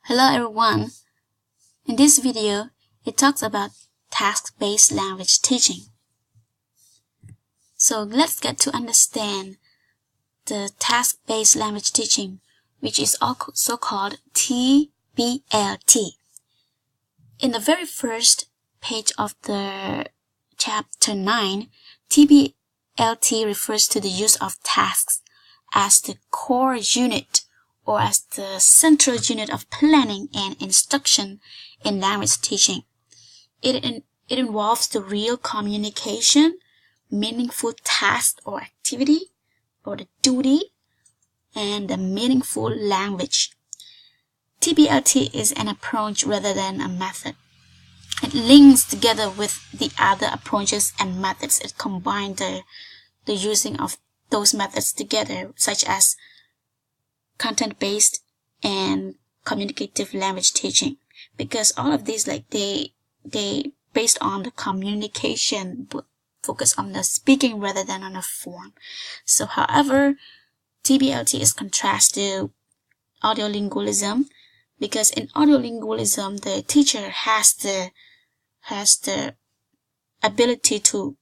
Hello everyone. In this video, it talks about task-based language teaching. So let's get to understand the task-based language teaching, which is also called TBLT. In the very first page of the chapter 9, TBLT refers to the use of tasks as the core unit or as the central unit of planning and instruction in language teaching. It involves the real communication, meaningful task or activity, or the duty, and the meaningful language. TBLT is an approach rather than a method. It links together with the other approaches and methods. It combines the using of those methods together, such as content-based and communicative language teaching, because all of these they based on the communication, but focus on the speaking rather than on the form. So however, TBLT is contrast to audiolingualism, because in audiolingualism the teacher has the ability to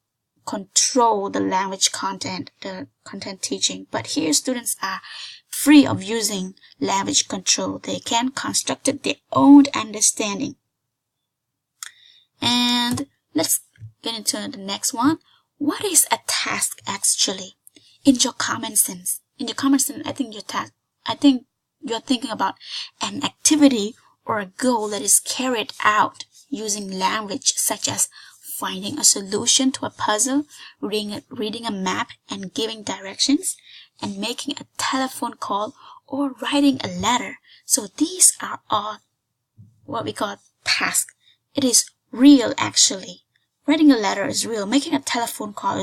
control the language content, the content teaching, but here students are free of using language control. They can construct their own understanding. And let's get into the next one. What is a task actually? In your common sense, I think you're thinking about an activity or a goal that is carried out using language, such as finding a solution to a puzzle, reading a map and giving directions, and making a telephone call or writing a letter. So these are all what we call tasks. It is real actually. Writing a letter is real. Making a telephone call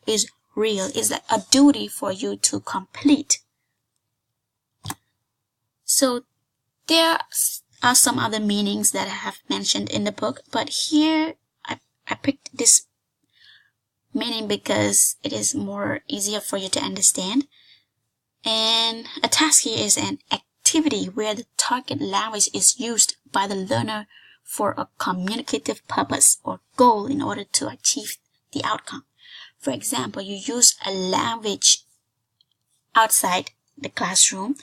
is real. It's like a duty for you to complete. So there are some other meanings that I have mentioned in the book, but here I picked this meaning because it is more easier for you to understand. And a task here is an activity where the target language is used by the learner for a communicative purpose or goal in order to achieve the outcome. For example, you use a language outside the classroom.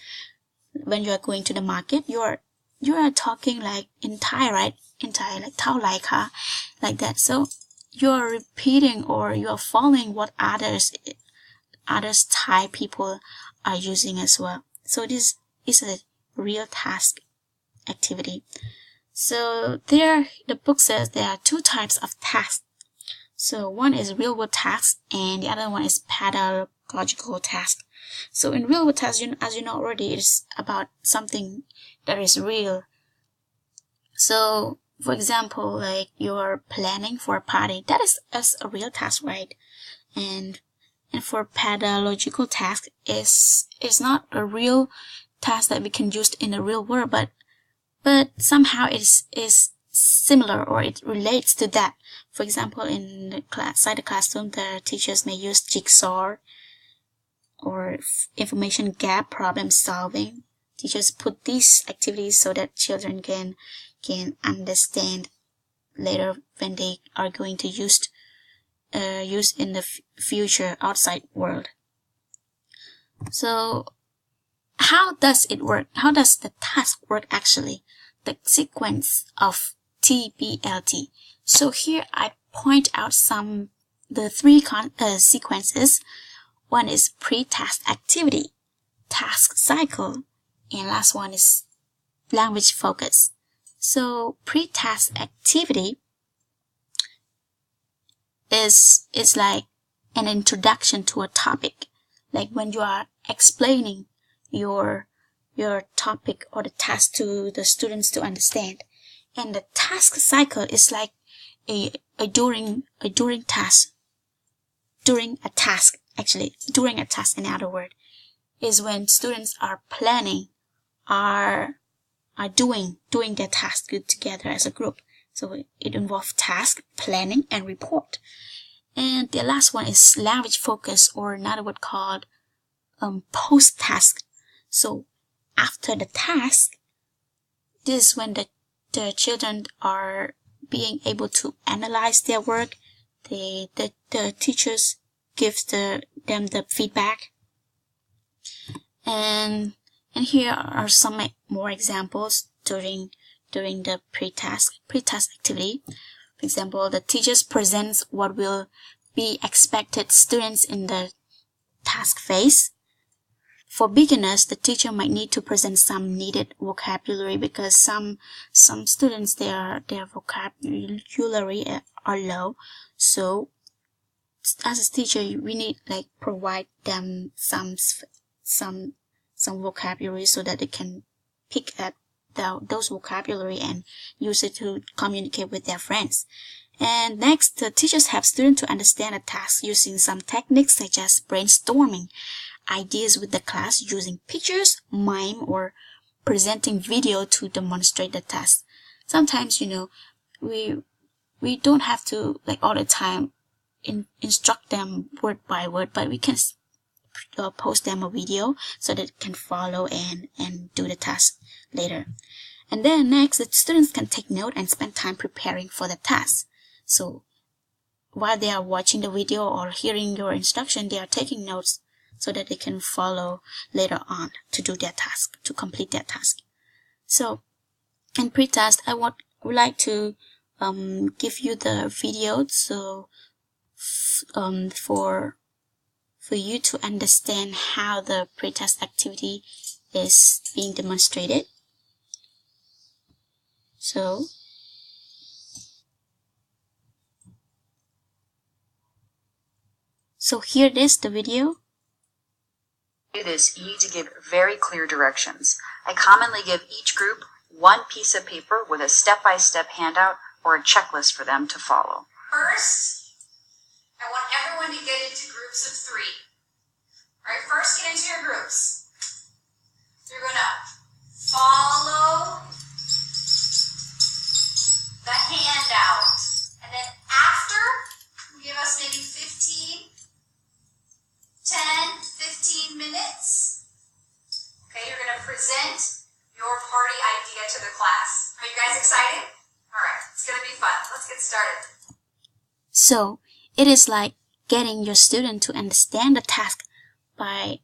When you are going to the market, you are talking like in Thai, right? In Thai, like Thao Lai Ka, like that. So you are repeating or you are following what others Thai people are using as well. So this is a real task activity. So the book says there are two types of tasks. So one is real world task and the other one is pedagogical task. So in real world tasks, as you know already, it's about something that is real. So for example, like you're planning for a party, that is a real task, right? And for pedagogical task is not a real task that we can use in the real world, but somehow it is similar or it relates to that. For example, in the inside the classroom, the teachers may use jigsaw or information gap problem solving. Teachers put these activities so that children can understand later when they are going to use in the future outside world. So how does it work? How does the task work actually? The sequence of TBLT. So here I point out the three sequences. One is pre-tast activity, task cycle, and last one is language focus. So pre-tast activity is like an introduction to a topic, like when you are explaining your topic or the task to the students to understand. And the task cycle is like a during task, during a task, in other words, is when students are planning, are doing their task together as a group. So it involves task, planning, and report. And the last one is language focus, or another word called post-task. So after the task, this is when the children are being able to analyze their work. The teachers gives them the feedback. And here are some more examples during the pre-task activity. For example, the teachers presents what will be expected students in the task phase. For beginners, the teacher might need to present some needed vocabulary because some students their vocabulary are low. So as a teacher, we need like provide them some vocabulary so that they can pick at those vocabulary and use it to communicate with their friends. And next, the teachers help students to understand a task using some techniques such as brainstorming ideas with the class, using pictures, mime, or presenting video to demonstrate the task. Sometimes, we don't have to like all the time instruct them word by word, but we can post them a video so that they can follow and do the task later. And then next, the students can take note and spend time preparing for the task. So while they are watching the video or hearing your instruction, they are taking notes so that they can follow later on to do their task, to complete their task. So in pre-task, I would like to give you the video so for you to understand how the pre-task activity is being demonstrated. So here it is, the video. To do this, you need to give very clear directions. I commonly give each group one piece of paper with a step-by-step handout or a checklist for them to follow. First, I want everyone to get into groups of 3. All right, first get into your groups. You're going to follow the handout. And then after, give us maybe 10-15 minutes. Okay, you're going to present your party idea to the class. Are you guys excited? All right, it's going to be fun. Let's get started. So it is like getting your student to understand the task by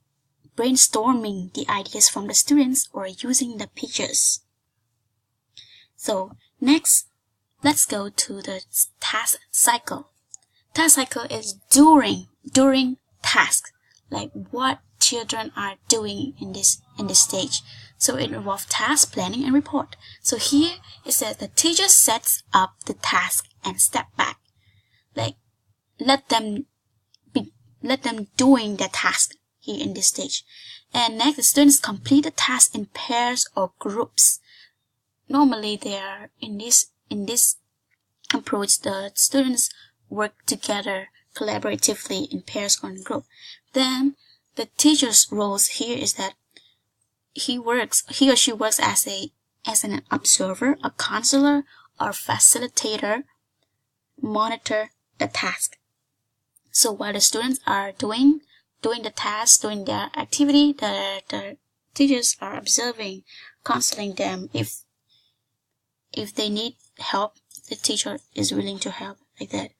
brainstorming the ideas from the students or using the pictures. So next, let's go to the task cycle. Task cycle is during tasks, like what children are doing in this stage. So it involves task planning and report. So here it says the teacher sets up the task and step back, like let them doing their task here in this stage. And next, the students complete the task in pairs or groups. Normally, they are in this approach, the students work together collaboratively in pairs or in group. Then the teacher's roles here is that he or she works as an observer, a counselor, or facilitator, monitor the task. So while the students are doing the task, doing their activity, the teachers are observing, counseling them. If they need help, the teacher is willing to help, like that.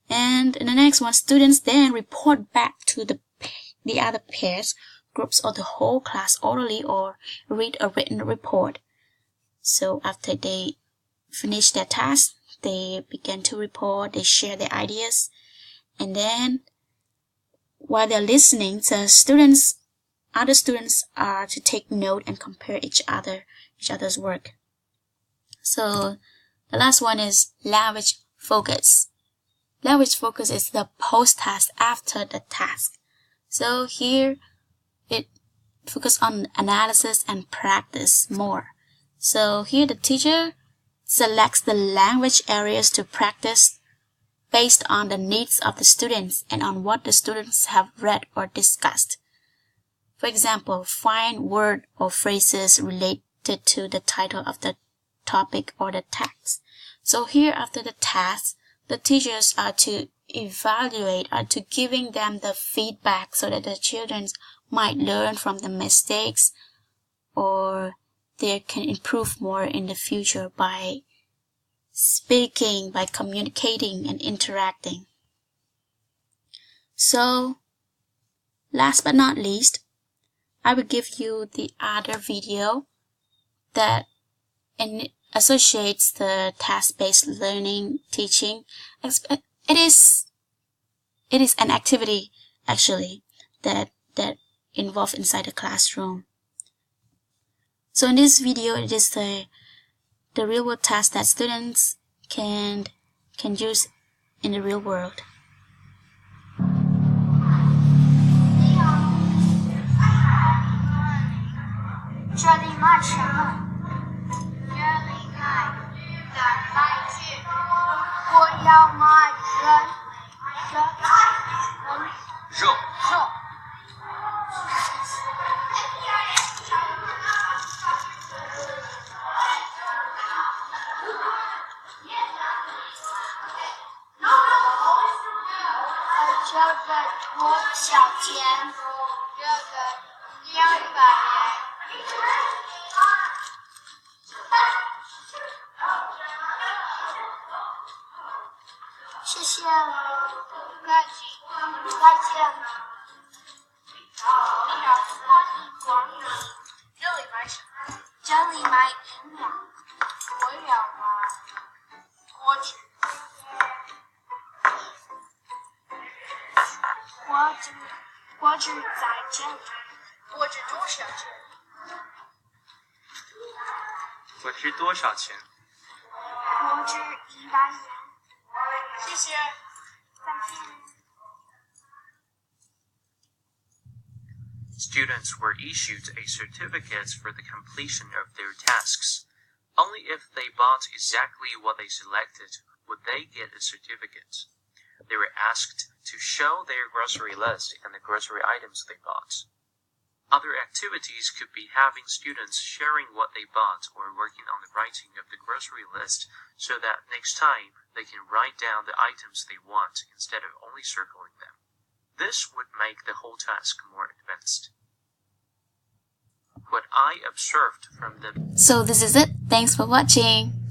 And in the next one, students then report back to the other pairs, groups, or the whole class orally or read a written report. So after they finish their task, they begin to report, they share their ideas, and then while they're listening, the other students are to take note and compare each other's work. So the last one is language focus. Language focus is the post-task after the task. So here it focuses on analysis and practice more. So here the teacher selects the language areas to practice based on the needs of the students and on what the students have read or discussed. For example, find words or phrases related to the title of the topic or the text. So here after the task, the teachers are to evaluate, are to giving them the feedback so that the children might learn from the mistakes or they can improve more in the future by speaking, by communicating and interacting. So, last but not least, I will give you the other video that associates the task-based learning teaching. It is an activity actually that involved inside the classroom. So in this video, it is the real world task that students can use in the real world. Students were issued a certificate for the completion of their tasks. Only if they bought exactly what they selected would they get a certificate. They were asked to show their grocery list and the grocery items they bought. Other activities could be having students sharing what they bought or working on the writing of the grocery list so that next time they can write down the items they want instead of only circling them. This would make the whole task more advanced. What I observed from the... So this is it. Thanks for watching.